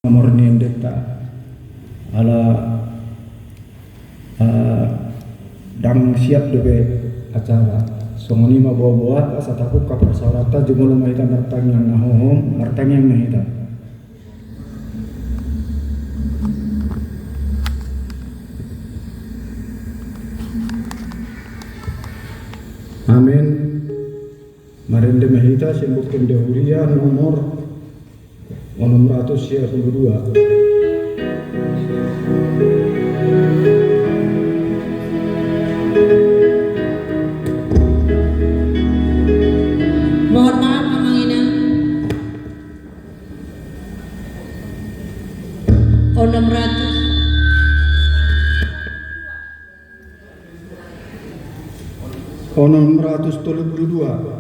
morniendeta ala dang siap dobe acara songoni mabawa asa takut ka persyaratan jumlah mahita martang yang nahohom martang yang mahita amin. Marende mahita simbuk kendehuria nomor 632. Mohon maaf Mamangina. 632.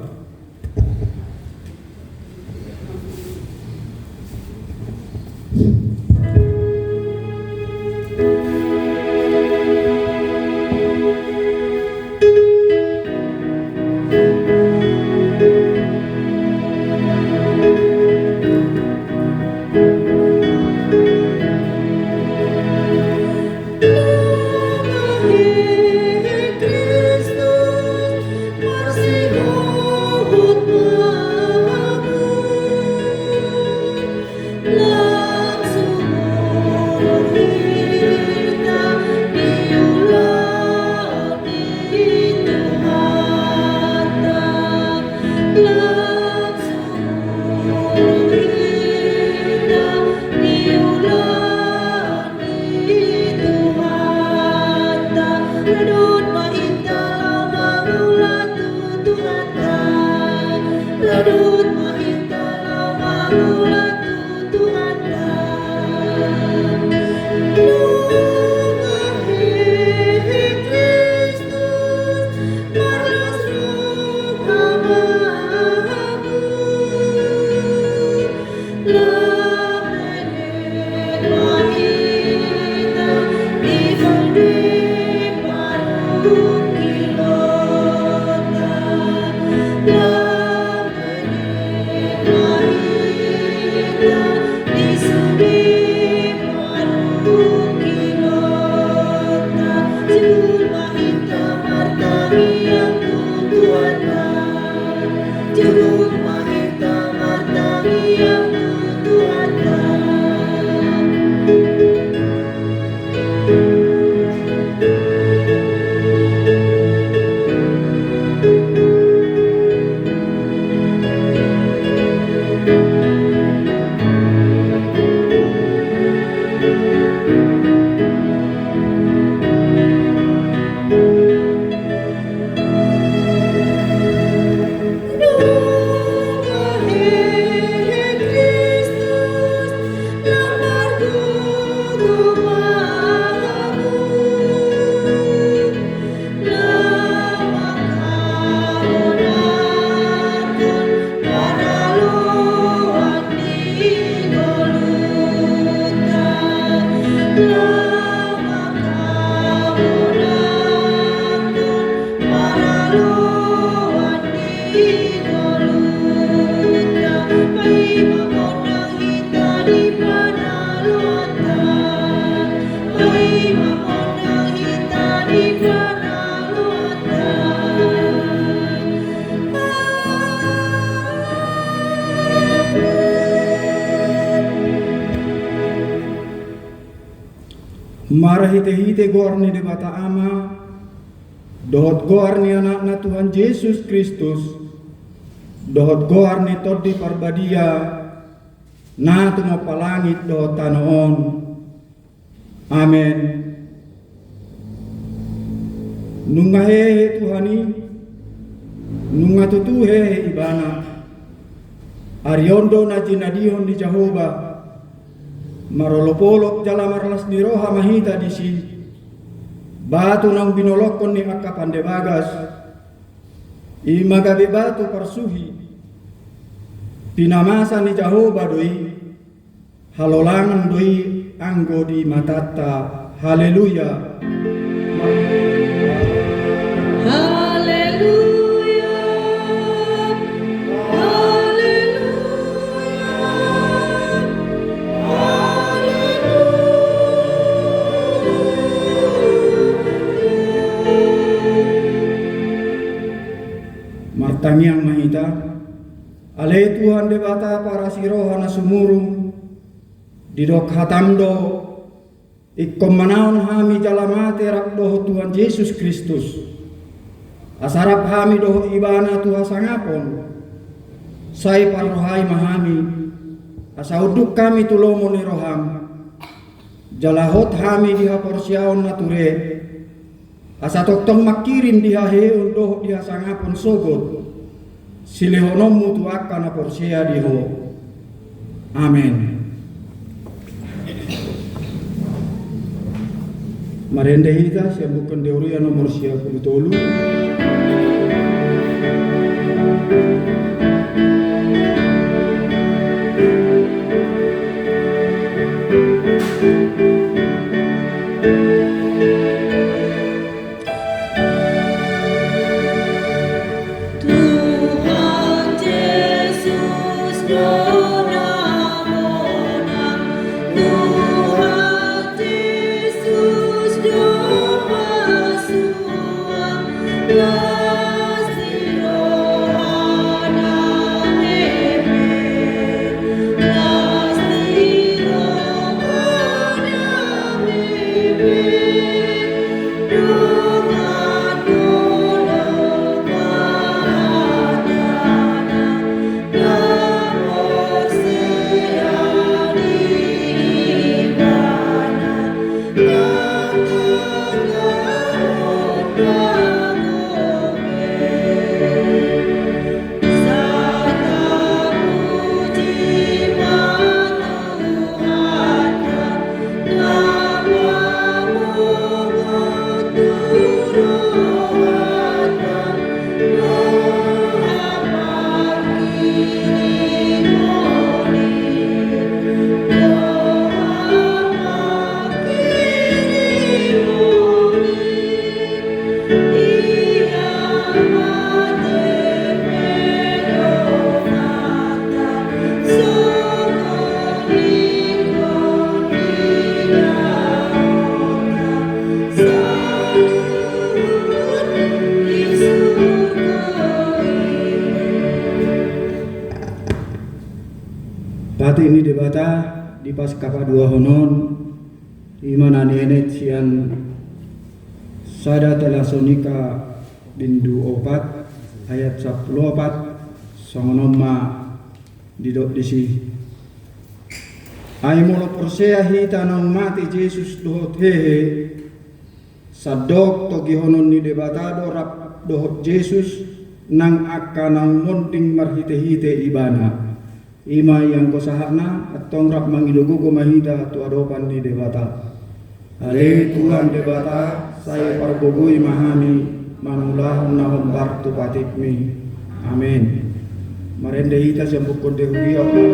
Marah hite-hite gorni de bata ama dohot gorni anakna Tuhan Yesus Kristus dohot gorni todi parbadia na tuma palangit dohot tanoon amen. Nunga hehe Tuhani nunga tutu hehe ibana ariondo na jinadihon di Jehovah marolopolok jala marlas ni roha mahita di si batu nang binolokon ni akapande bagas imagabe batu parsuhi pinamasa ni Jehovah doi halolangan doi anggo di matata haleluya. Haleluya. Tuhan debata para sirohana sumurung didok hatamdo ikkom manaon hami jalamate rak doho Tuhan Yesus Kristus asarap hami doho ibana Tuhan sangapon sai parohai mahami asa uduk kami tulomo ni roham jalahot hami diha porsiaon nature asa toktong makirin diha heun doho diha sangapon sogot silehonomu tuaka na porsia diho. Amen. Marende hita siya bukan deuriya nomor siya kulitolu. Pati ini debata di pas kapa dua honon imana nenet sian sada telasonika bindu opat ayat 14 songonoma didok disi ay molo persea hita nang mati Yesus dohot hehe sadok togi honon ni debata dorap dohot Yesus nang akanang monting marhite-hite ibana ima yang kosahana atong rap mangilugu mahida tu adopan di debata. Ale Tuhan debata saya parbogui mahami manulah nahom bartu patikmi. Amin. Marende hita sambukon dehugi Allah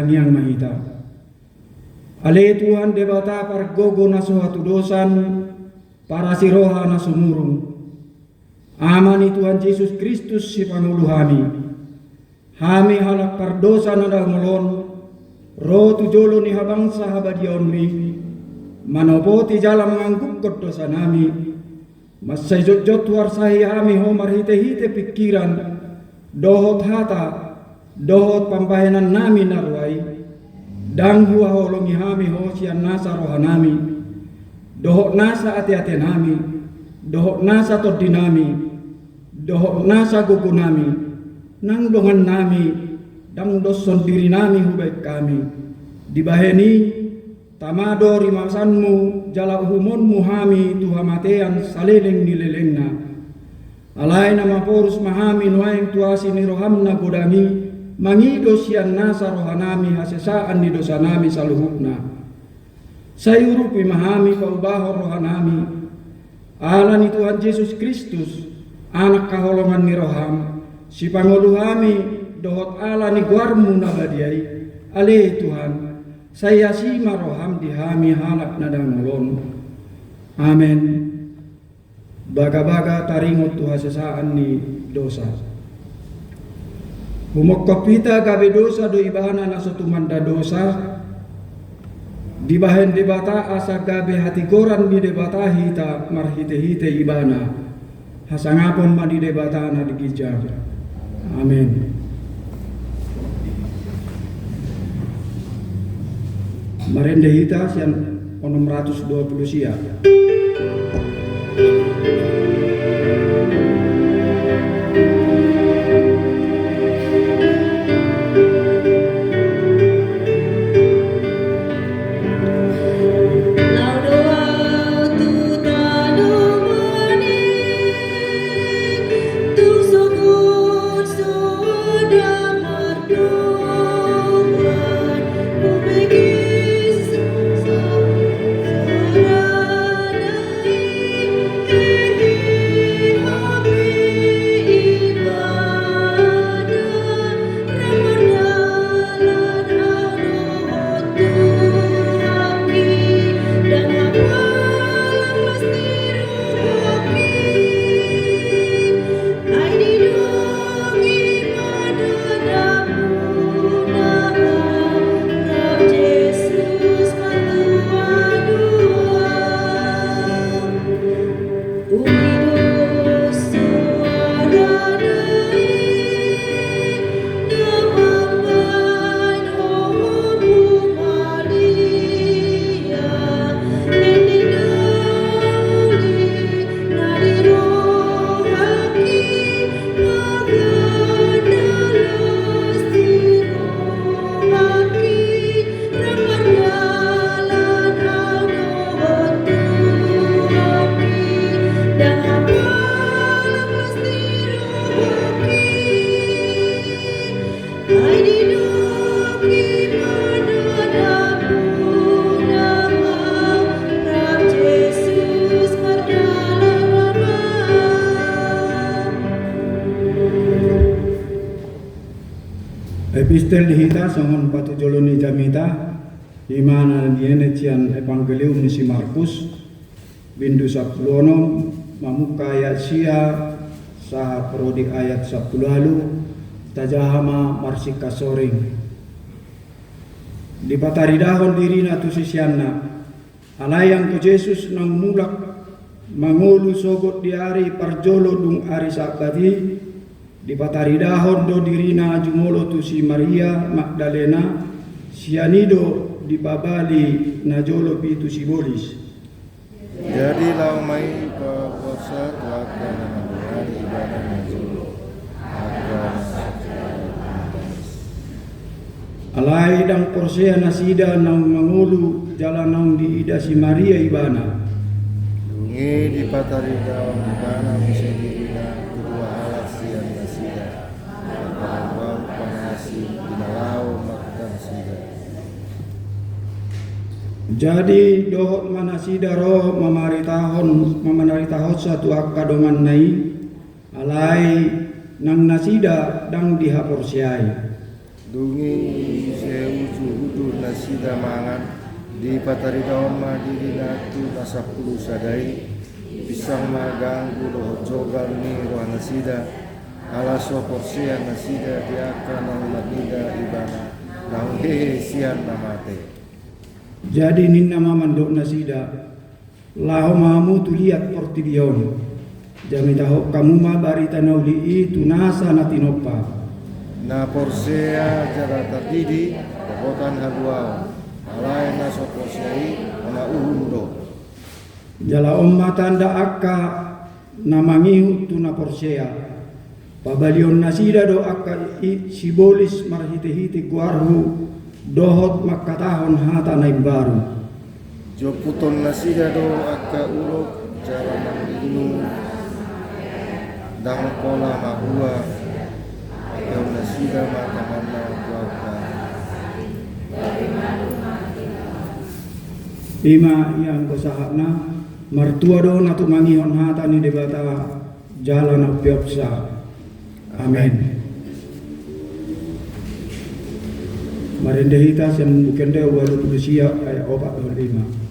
Yang Hyang Mahita. Ale Tuhan debata pargogo na suatu dosan para siroha na sumurung. Amani Tuhan Yesus Kristus si Pangulu hami. Hami halak pardosa na dahmulon. Ro tujolo ni habangsa habadion mi. Manopo ti jala mengangguk dosa nami. Masay jot warsahi hami homar hite-hite pikiran. Dohot hata. Dohot pampahenan nami narwai. Dang huwa holongi hami ho sian nasa roha nami. Dohok nasa ati-ati nami. Dohok nasa todi nami. Dohok nasa gugu nami. Nang dongan nami. Dang doson diri nami hubaik kami. Dibaheni tamado rimasanmu jala uhumonmu hami tuhamatean saleleng nilelengna. Alai nama porus mahami nuaing tuasi nirohamna godami. Mangido sian nasa rohanami hasesaan di dosa nami saluhukna. Sayurupi mahami paubahor rohanami. Ala ni Tuhan Yesus Kristus anak kaholongan ni roham. Si pangoluhami dohot ala ni guarmu nabadiai. Ale Tuhan saya sima roham dihami halak nadangolon. Amen. Baga-baga taringot tu hasesaan ni dosa. Humokopita gabe dosa do ibana na sotumanda dosa. Dibahen debata asa gabe hati koran di debata hita marhite-hite ibana. Hasangapon ma di debata na digijab. Amin. Marende hita sian 620 sia. Epistel hita songon patu joloni jamita imana diene cian evangelium ni si Markus bindu 10 mamuka ayat sia saha prodi ayat 10 lalu tajahama marsika soring di pataridahon dirina tu sisianna alayang ku Yesus nang mulak mangulu sogot di hari parjolo dung ari sabati di pataridahon do dirina jumolo tu si Maria Magdalena sianido di babali najolo pitu si bolis. Jadi laumai puasa kuatkan hari ibadah najolo. Alai dang porsea nasida nang mangulu jalan nang di ida si Maria ibana. Dungi di pataridahon ibana bisa dirina kedua alat sian nasida. Bahwa panasi dinalau makan sida. Jadi dohot manasida roh mamaritahon satu akadongan nai alai nang nasida dang dihaporsiai. dungi seuju hudu nasida mangan di patari daun madiri natu nasapulu sadai pisang maganggu doh jogal ni roh nasida ala soporsia nasida diakan nang madida ibana nang hehe sian namate. Jadi ninna mamandok nasida laho mamu tu lihat portibion jami tahu kamu ma barita nauli itu nasa natinopa Na porsea jara tardidi dapotan haduao alai na soporsiai ona uhundo jala omma tanda akka namangihu tu na porsea pabalion nasida do akka sibolis marhite-hite guarhu dohot makatahon hata naik baru Joputon nasida do akka ulok jara mangginu dang kola mahua yang nasida matamana kuaka lima yang kesahakna mertua do natu mangihon hata ni debata jalan apiopsa amin. Marendehita yang bukan dia walau berusia ayat 45.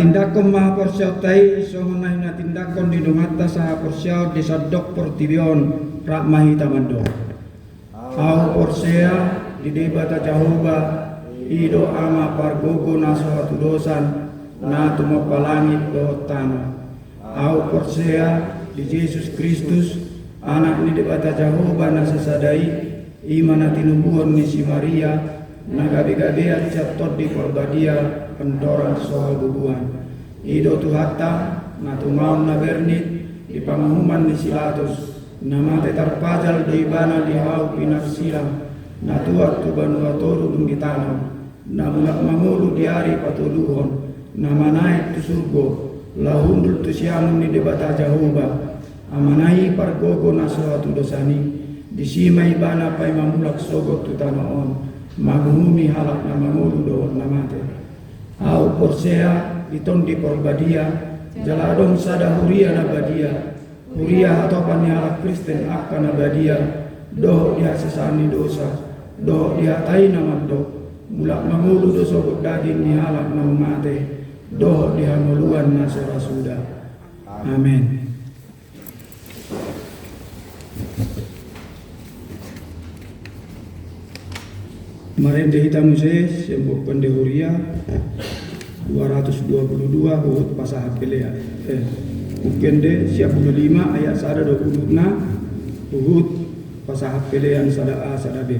Tindakon maha porsiau tai sohonai na tindakon di domata saha porsiau disadok portibion rak mahi tamando au porsea di debata jahoba ido ama pargogo naso hatu dosan na tumo palangit do tano au porsea di Yesus Kristus anak ni debata jahoba na sesadai imana tinubuhon ni si Maria na gabi-gabian catot di porbadia pendorang soal bubuan ido tu hatta na tumaon na bernit di pamahuman ni silatus na mate tarpajal do ibana di hau pinafsilang na tuat tu banua toru dung ditanaw na mulak mamulu di hari patuluhon na manaik tu surgo lahundul tu sianum ni debata jahoba amanai pargogo na soal tu dosani di sima ibana pay mamulak sogot tu tanaon maguhumi halak na mamulu do na mate au porsea iton di porbadia jaladong sada huria na badia huria atau paniala Kristen akan na badia doh dia sesani dosa doh dia tai na do mulak mangulu dosa daging ni halak na mate doh dia muluan na suda amin. Kemarin hitam Moses yang bukan dehuria 222 huruf pasah pelea mungkin deh siap 25 ayat sada 26 huruf pasah pelean sada A sada B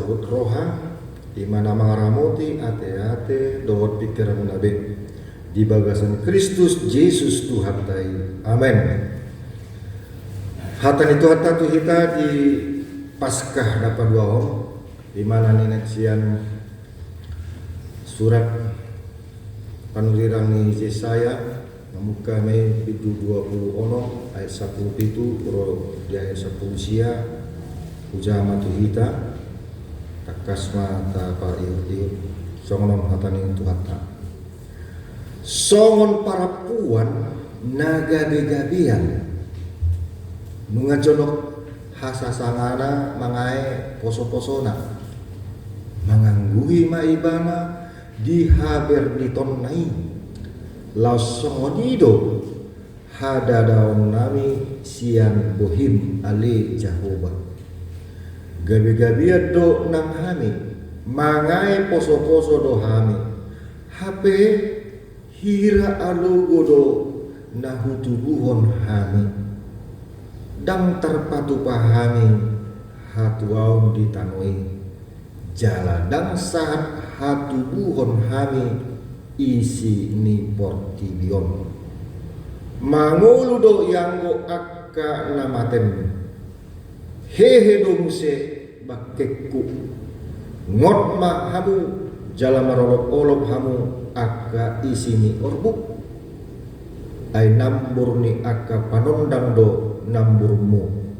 sabut roha imana mangaramoti ate-ate dohot pikiran nabe di bagasan Kristus Yesus Tuhan tai. Amin. Hatan itu hata tu kita di Paskah dapat dua om di mana nenek sian surat panulirang ni Yesaya muka me itu 20 ono ayat 10 itu pro di ayat 10 sia ujama tu hita takasma ta pa iu songon hataning tu hata songon para puan naga begabian nungajonok hasasangana mangae poso-posona manganggui maibana di haber ditonnai lausongonido hada daun nami sian bohim ale Jehovah gabi-gabian do nang hami mangai poso-poso do hami hape hira alugo do nahutubuhon hami dang terpatu pahami hatuaun ditanoi jala dang saat hatubuhon hami isi ni portibion mangulu do yanggo akka namaten hehe do muse bakekku ngot ma hamu jala marolok-olok hamu akka isi ni orbuk ay nambur ni akka panondang do namburmu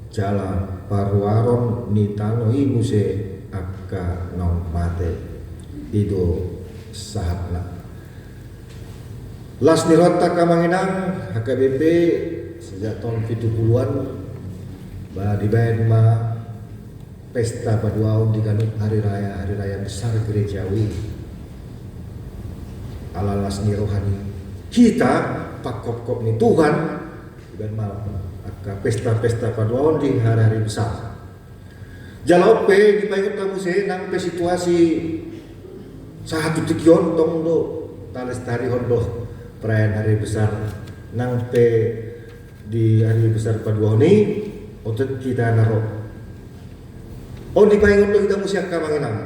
jala paruaron ni tanoi muse akka nong mate itu sahatna las nirota kamanginang HKBP sejak tahun 70-an bah dibayar ma pesta paduaun di kanut hari raya besar gerejawi ala las nirohani kita pak kop ni Tuhan dibayar malam pesta paduaun di hari besar jalope dibayar kamu sih nang pe situasi satu tikion tong do talestari hondo perayaan hari besar nang pe di hari besar paduaun ni otot kita naro di paingon do kita musyak ka manginang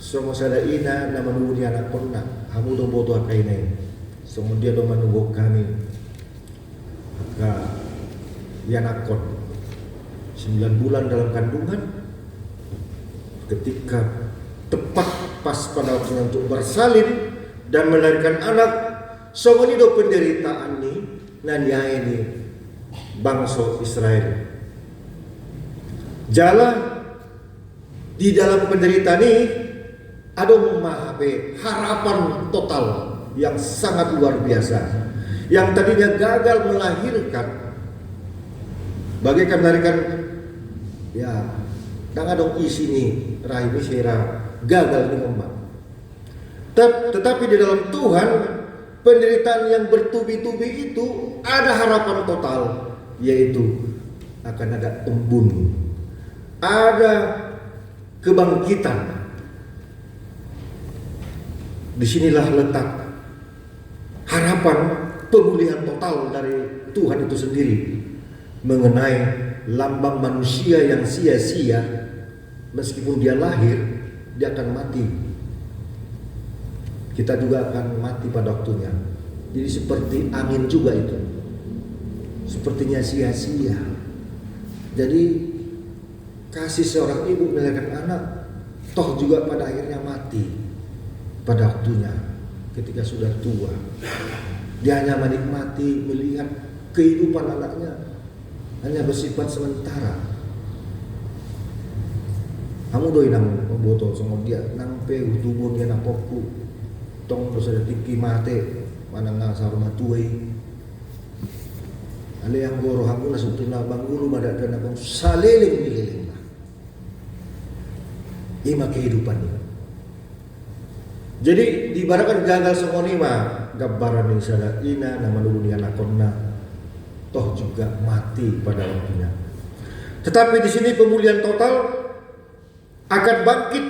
somo sada ina na manunggu ni anak ponna hamu do boto akainay somo dia do manunggu kami ka yanakon 9 bulan dalam kandungan ketika tepat pas pada waktunya untuk bersalin dan melahirkan anak somo ni do penderitaan ni naniae ni bangsa Israel jala di dalam penderitaan ini ada harapan total yang sangat luar biasa yang tadinya gagal melahirkan bagaikan melahirkan ya dan ada isi nih rahim sera gagal nih ombak tetapi di dalam Tuhan penderitaan yang bertubi-tubi itu ada harapan total yaitu akan ada embun ada kebangkitan. Disinilah letak harapan pemulihan total dari Tuhan itu sendiri mengenai lambang manusia yang sia-sia meskipun dia lahir dia akan mati. Kita juga akan mati pada waktunya. Jadi seperti angin juga itu. Sepertinya sia-sia. Jadi kasih seorang ibu melahirkan anak toh juga pada akhirnya mati pada waktunya ketika sudah tua. Dia hanya menikmati melihat kehidupan anaknya hanya bersifat sementara. Kamu doi nang boto sama dia nang pe utubun dia napoku tong dosa tiki mate mana ngasar matuai. Ale yang goro hamu na sutuna bangulu madak dan abang saliling mililing lah. Ima kehidupan ini. Jadi diibaratkan gagal semua ni mah gambaran yang sada ina nama lulu anak konna toh juga mati pada waktunya. Tetapi di sini pemulihan total akan bangkit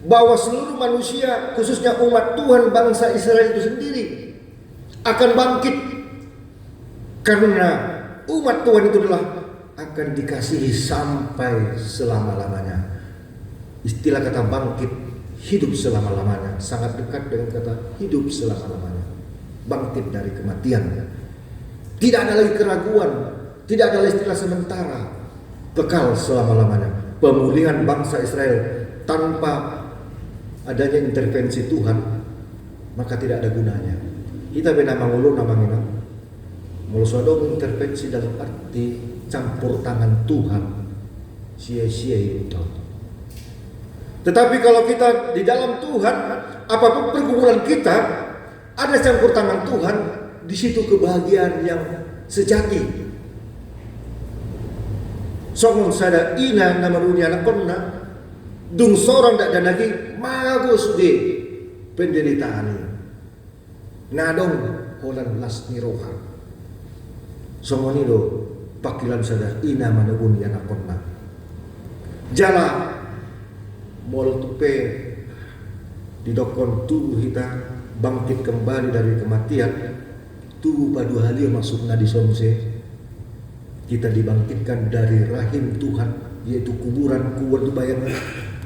bahwa seluruh manusia khususnya umat Tuhan bangsa Israel itu sendiri akan bangkit karena umat Tuhan itu adalah akan dikasihi sampai selama-lamanya. istilah kata bangkit, hidup selama-lamanya, sangat dekat dengan kata hidup selama-lamanya. Bangkit dari kematian. Tidak ada lagi keraguan, tidak ada lagi istilah sementara, kekal selama-lamanya. Pemulihan bangsa Israel tanpa adanya intervensi Tuhan, maka tidak ada gunanya. Kita bina mangulu namanya mulu sodong intervensi dalam arti campur tangan Tuhan, sia-sia itu. Tetapi kalau kita di dalam Tuhan, apapun pergumulan kita, ada campur tangan Tuhan, di situ kebahagiaan yang sejati. Somong sada ina nama dunia anak konna, dung sorang dak dan lagi magus di penderitaan ini. Nadong holan las niroha. Somong nido pakilan sada ina mana dunia anak konna. Jala mol tupe didokon tubuh kita bangkit kembali dari kematian, tubuh padu halio masukna di somse, kita dibangkitkan dari rahim Tuhan, yaitu kuburan kuat bayangan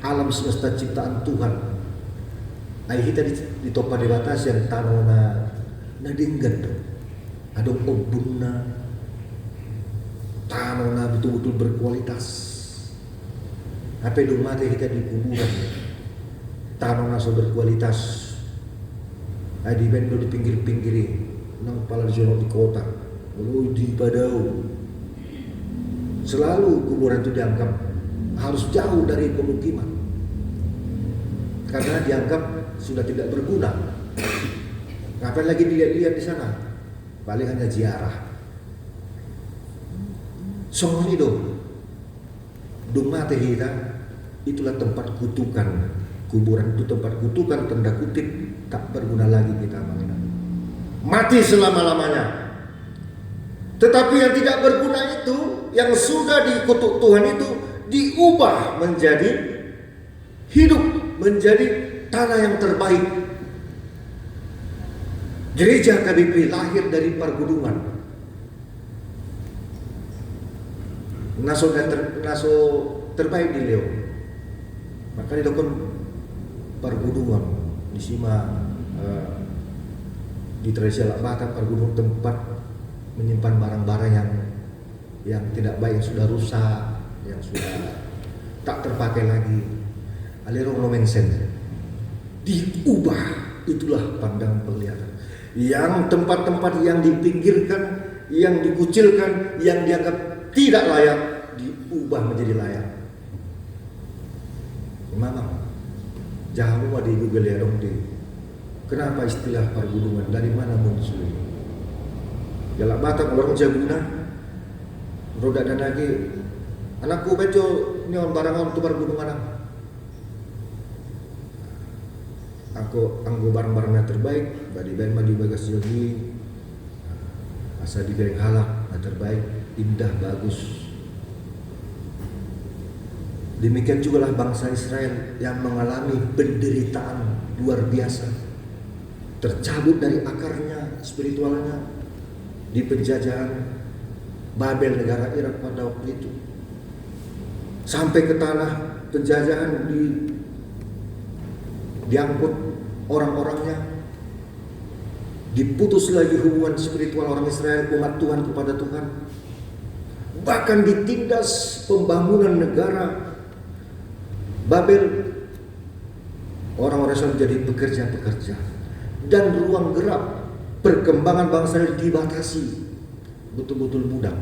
alam semesta ciptaan Tuhan. Ai kita ditopa di batas yang tanona nadinggan adong obunna tanona betul-betul berkualitas. Apa dong mati kita di kuburan, tanah naso berkualitas. Di bendo di pinggir-pinggir, nang pala di di kota, lalu di Padau. Selalu kuburan itu dianggap harus jauh dari pemukiman, karena dianggap sudah tidak berguna. Ngapain lagi dilihat-lihat di sana? Paling hanya ziarah. Soalnya itu, dong mati kita. Itulah tempat kutukan. Kuburan itu tempat kutukan, tanda kutip, tak berguna lagi kita mengenal. Mati selama-lamanya. Tetapi yang tidak berguna itu, yang sudah dikutuk Tuhan itu, diubah menjadi hidup, menjadi tanah yang terbaik. Gereja KBP lahir dari pergudungan. Naso terbaik di Leo. Maka dilakukan pergudungan di sima di tradisi Batak, pergudungan tempat menyimpan barang-barang yang tidak baik, yang sudah rusak, yang sudah tak terpakai lagi. Alirong nomensen diubah, itulah pandangan penglihatan. Yang tempat-tempat yang dipinggirkan, yang dikucilkan, yang dianggap tidak layak, diubah menjadi layak. Memang jauh di Google ya dong di. Kenapa istilah pergudungan? Dari mana muncul? Jalak Batak orang Jaguna, roda dan lagi. Anakku bejo ini on barang tu pergudungan. Aku anggo barang-barangnya terbaik, badi ben madi bagas jogi. Asa di bereng halak, terbaik, indah, bagus. Demikian juga lah bangsa Israel yang mengalami penderitaan luar biasa. Tercabut dari akarnya, spiritualnya di penjajahan Babel, negara Irak pada waktu itu. Sampai ke tanah penjajahan diangkut orang-orangnya. Diputus lagi hubungan spiritual orang Israel, umat Tuhan kepada Tuhan. Bahkan ditindas pembangunan negara Babel, orang-orang Islam menjadi pekerja-pekerja, dan ruang gerak perkembangan bangsa dibatasi, betul-betul mudah.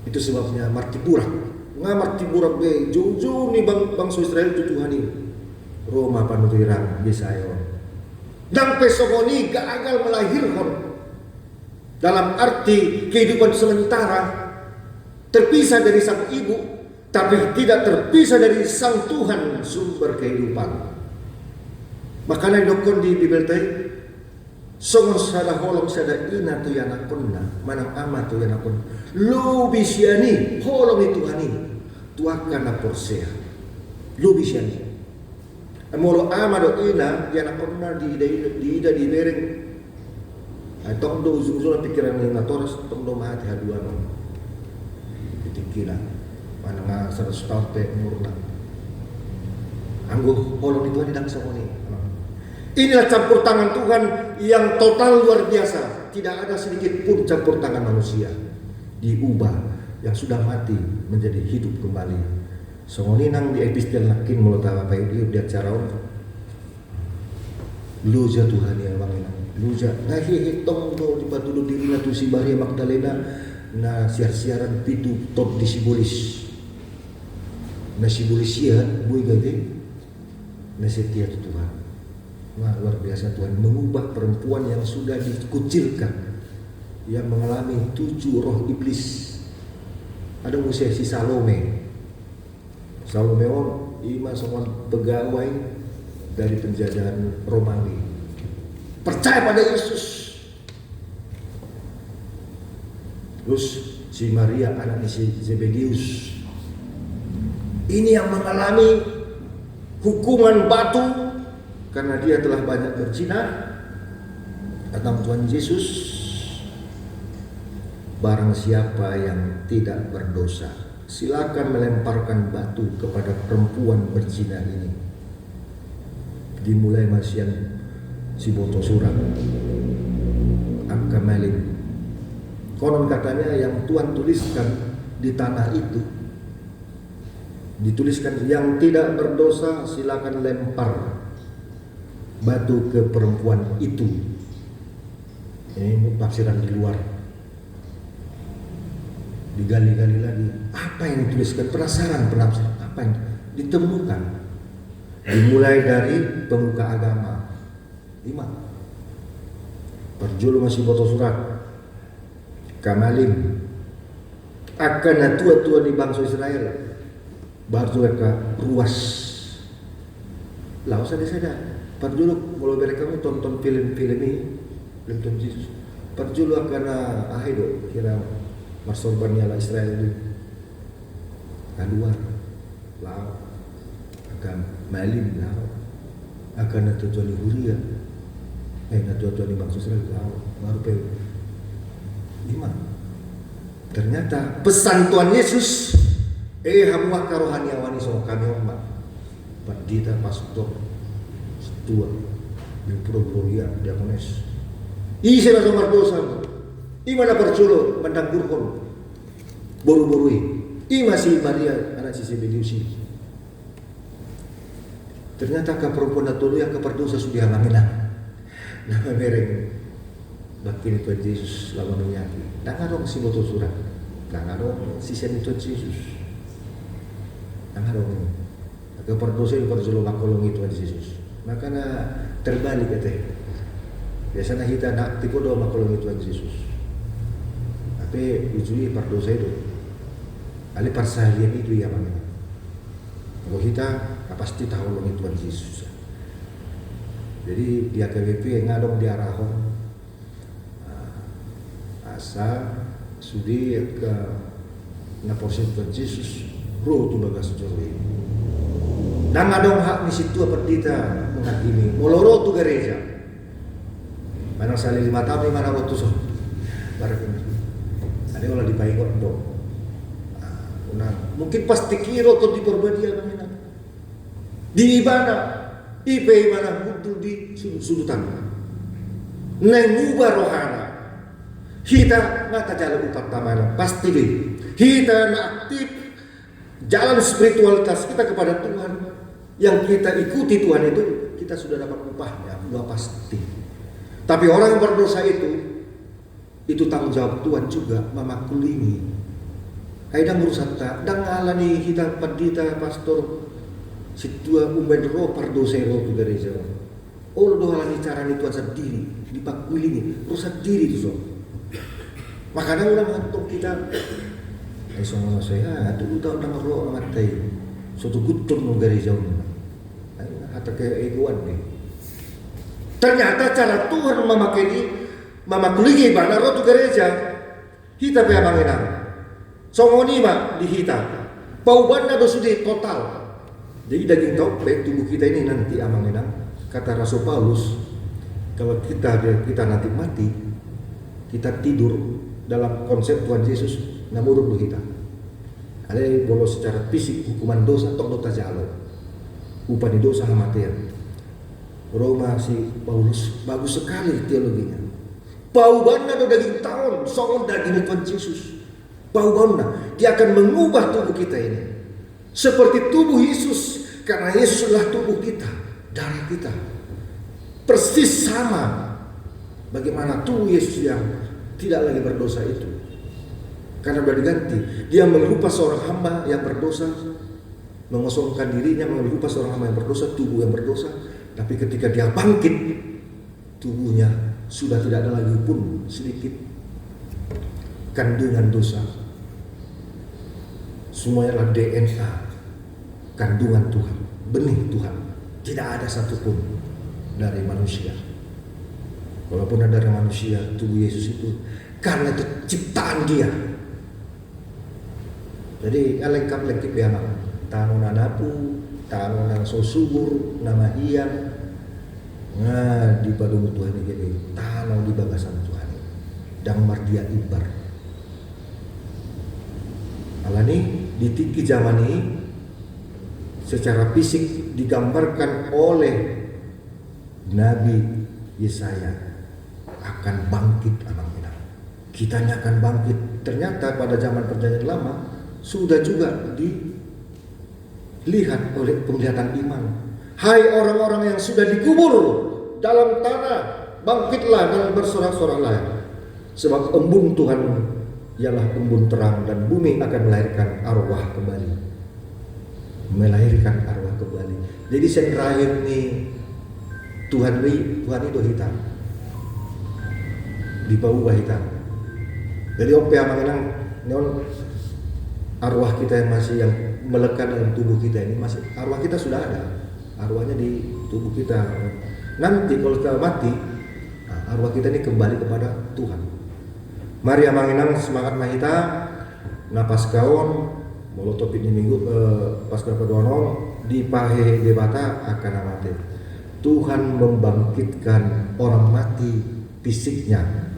Itu sebabnya martiburak, martiburak be, jauh-jauh nih bangsa Israel tujuan ini, Roma panutirang Yesayo, dan pesokoni gagal melahirkan dalam arti kehidupan sementara, terpisah dari sang ibu. Tapi tidak terpisah dari sang Tuhan sumber kehidupan. Makanya dokon di Bibel tadi, songon sada holong sada ina tu yana konna, manang ama tu yana konna. Lu bisiani holong itu hani, tuakan na porsea. Lu bisiani. Molo ama do ina yana konna di bereng. Tong do uzung-uzung pikiran ni ngatoras, tong do mahati haduan. Titikila. Mana 100 tahun pe umurna Anggo holong itu ada songoni. Inilah campur tangan Tuhan yang total luar biasa. Tidak ada sedikit pun campur tangan manusia. Diubah yang sudah mati menjadi hidup kembali. Songoni nang di epistel lakin mulut apa itu dia cara luja Tuhan yang wanginan. Luja ngahi hitong do di patudu diri na tu si Maria Magdalena na siar-siaran pitu top di sibolis. Na sibolis ya bui gade. Na setia Tuhan. Wah, luar biasa Tuhan mengubah perempuan yang sudah dikucilkan, yang mengalami 7 roh iblis. Ada usia si Salome. Salome ima semua pegawai dari penjajahan Romawi. Percaya pada Yesus. Terus si Maria anak si Zebedeus. Ini yang mengalami hukuman batu karena dia telah banyak berzina. Kata Tuhan Yesus, barang siapa yang tidak berdosa, silakan melemparkan batu kepada perempuan berzina ini. Dimulai masian si boto surat Akamalin. Konon katanya yang Tuhan tuliskan di tanah itu, dituliskan yang tidak berdosa silakan lempar batu ke perempuan itu. Ini tafsiran di luar. Digali-gali lagi. Apa yang dituliskan? Penasaran penafsir. Apa yang ditemukan? Dimulai dari pemuka agama. 5. Perjulu masih foto surat. Kamalim. Akan tua-tua di bangsa Israel. Baru mereka ruas. Lah usah sadar. Perjulu kalau mereka tonton film-film ini, film Tuhan Yesus. Perjulu akan ahido kira marsorbannya lah Israel itu. Keluar, lau akan malim lau akan tujuan Huria, tujuan bangsa Israel lau baru pe 5. Ternyata pesan Tuhan Yesus, hamuah karohaniawani so kami umat, pendeta pastor tua yang pura-pura diakones. Isi langsung mardosa. Imana perculo mandang burkon. Boru-borui. Ima si Maria anak si Zebedeus. Ternyata ka perempuan natulu yang keperdosa sudah hamangina. Nama mereng. Bakin Tuhan Yesus lawan menyaki. Nangarong si boto surat. Nangarong si sen Tuhan Yesus. Nangarong. Keperdosa yang perjulo makolong Tuhan Yesus. Makanya terbalik katanya. Biasanya kita nak tipu doa makolong Tuhan Yesus. Tapi ujui perdosa itu. Ali persalian itu ya mana. Kalau kita pasti tahu long Tuhan Yesus. Jadi dia KWP ngadong di arahon. Asa sudi ke naposin Tuhan Yesus. Roh tu bagas jori. Dan ngadong hak di situ pendeta menghakimi. Moloro tu gereja. Mana sali 5 tahun di mana waktu so. Barang ada kalau dipaikot dong. Mungkin pasti kiro atau di perbadian mana. Di mana? Ipe mana butuh di sudut-sudutan. Nengubah rohana. Kita mata jalan upat tamana pasti deh. Kita aktif jalan spiritualitas kita kepada Tuhan. Yang kita ikuti Tuhan itu kita sudah dapat upahnya, udah pasti. Tapi orang yang berdosa itu tanggung jawab Tuhan juga memaklumi. Kadang merusak tak, dan ngalani kita pendeta pastor situa umben roh pardosa roh tu gereja. Oh doa lani cara ni Tuhan sendiri dipaklumi, rusak diri tu so. Makanya ulah ngantuk kita. Semua saya tu tahu nama roh matai. Suatu gutun no gereja ni. Hatta ke egoan ni. Ternyata cara Tuhan memaklumi ibadah roh tu gereja. Kita pe abangenang. Songoni di hita. Paubanna do sudi total. Jadi daging tahu baik tubuh kita ini nanti abangenang. Kata Rasul Paulus, kalau kita nanti mati, kita tidur dalam konsep Tuhan Yesus namurun do hita. Ada boleh secara fisik hukuman dosa tok dota jalo. upah di dosa kematian. Roma si Paulus bagus sekali teologinya. Bau banda do daging tahun, songon daging Tuhan Yesus. Bau banda, dia akan mengubah tubuh kita ini seperti tubuh Yesus, karena Yesus adalah tubuh kita, darah kita. Persis sama bagaimana tubuh Yesus yang tidak lagi berdosa itu. Karena sudah diganti, dia menyerupai seorang hamba yang berdosa, mengosongkan dirinya menyerupai seorang hamba yang berdosa, tubuh yang berdosa. Tapi ketika dia bangkit, tubuhnya sudah tidak ada lagi pun sedikit kandungan dosa. Semuanya adalah DNA kandungan Tuhan, benih Tuhan. Tidak ada satupun dari manusia. Walaupun ada dari manusia, tubuh Yesus itu karena itu ciptaan dia. Jadi lengkap-lengkap ya anak. Tangan nanapu, tangan so subur, nama hiang. Nah, di padung Tuhan ini, tangan di bagasan Tuhan. Dan mardia ibar. Alani di tiki zaman ini secara fisik digambarkan oleh Nabi Yesaya akan bangkit anak-anak. Kitanya akan bangkit. Ternyata pada zaman perjanjian lama sudah juga dilihat oleh penglihatan iman. Hai orang-orang yang sudah dikubur dalam tanah, bangkitlah dan bersorak-soraklah. Sebab embun Tuhan ialah embun terang dan bumi akan melahirkan arwah kembali. Melahirkan arwah kembali. Jadi sen terakhir nih Tuhan itu hitam. Di bawah hitam. Jadi opo yang mengenang neon arwah kita yang masih yang melekat dalam tubuh kita ini, masih arwah kita sudah ada. Arwahnya di tubuh kita. Nanti kalau kita mati, arwah kita ini kembali kepada Tuhan. Mari amanginang semangat mahita, napas kaon, molo topik ini minggu pas berdoa di pahe debata akan amate. Tuhan membangkitkan orang mati fisiknya.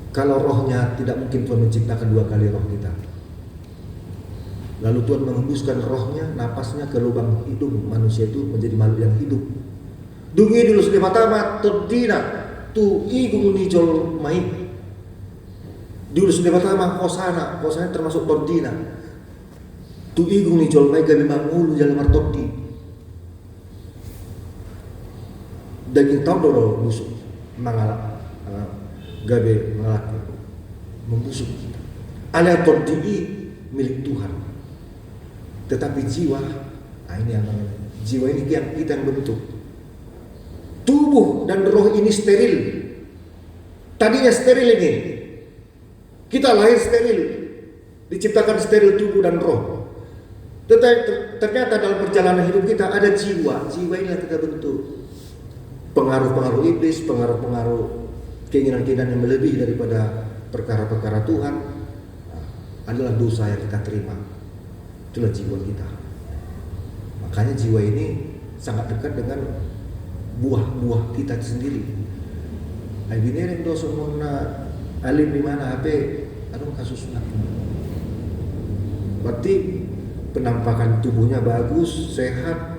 Kalau rohnya tidak mungkin Tuhan menciptakan dua kali roh kita. Lalu Tuhan menghembuskan rohnya, napasnya ke lubang hidung manusia itu menjadi makhluk yang hidup. Dungi dulu sudah matama terdina tu igung nijol mai. Dulu sudah matama kosana termasuk terdina. Tu igung nijol mai gabi mangulu jalan martodi. Daging tahu doro busuk mangala gabe ngalaki membusuk. Alia terdii milik Tuhan. Tetapi jiwa, ini yang jiwa ini yang kita yang bentuk. Tubuh dan roh ini steril. Tadinya steril ini. Kita lahir steril, diciptakan steril tubuh dan roh. Tetapi ternyata dalam perjalanan hidup kita ada jiwa. Jiwa ini yang kita bentuk. Pengaruh-pengaruh iblis, pengaruh-pengaruh keinginan-keinginan yang melebihi daripada perkara-perkara Tuhan adalah dosa yang kita terima. Itulah jiwa kita. Makanya jiwa ini sangat dekat dengan buah-buah kita sendiri. Aibinering dosa mona alim di mana HP kasus nak. Berarti penampakan tubuhnya bagus, sehat,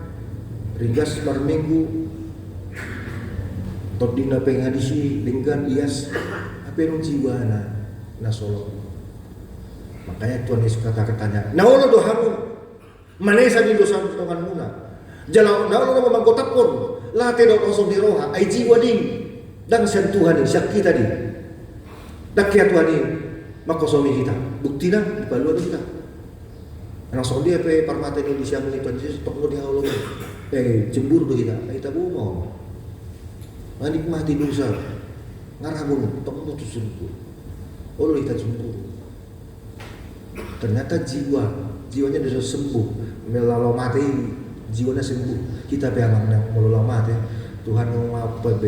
ringgas per minggu. Todina pengadisi dengan ias apa yang jiwa na solo. Makanya Tuhan Yesus kata-katanya, "Naolo dohamu, manesa di dosa tongan muna. Jalau naolo memang kota pun, late do kosong di roha, ai jiwa ding, dan sentuhan ni syak kita di. Dakia Tuhan ni makosomi kita. Bukti na balu kita. Anak soal dia pe parmata ini siang ni Tuhan Yesus tokno di haulong. Cemburu do kita, ai tabu mau. Menikmati dosa, ngarabun tokno tu sungguh. Olo kita cemburu. Ternyata jiwanya sudah sembuh, melalui mati jiwanya sembuh. Kita pengen yang melalui mati, Tuhan memaafkan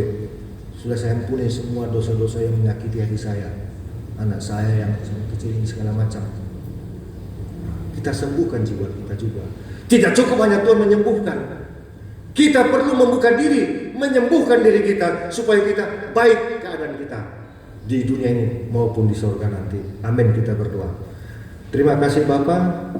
sudah saya ampuni semua dosa-dosa yang menyakiti hati saya, anak saya yang kecil ini segala macam. Kita sembuhkan jiwa kita juga. Tidak cukup hanya Tuhan menyembuhkan, kita perlu membuka diri, menyembuhkan diri kita supaya kita baik keadaan kita di dunia ini maupun di surga nanti. Amin, kita berdoa. Terima kasih Bapak.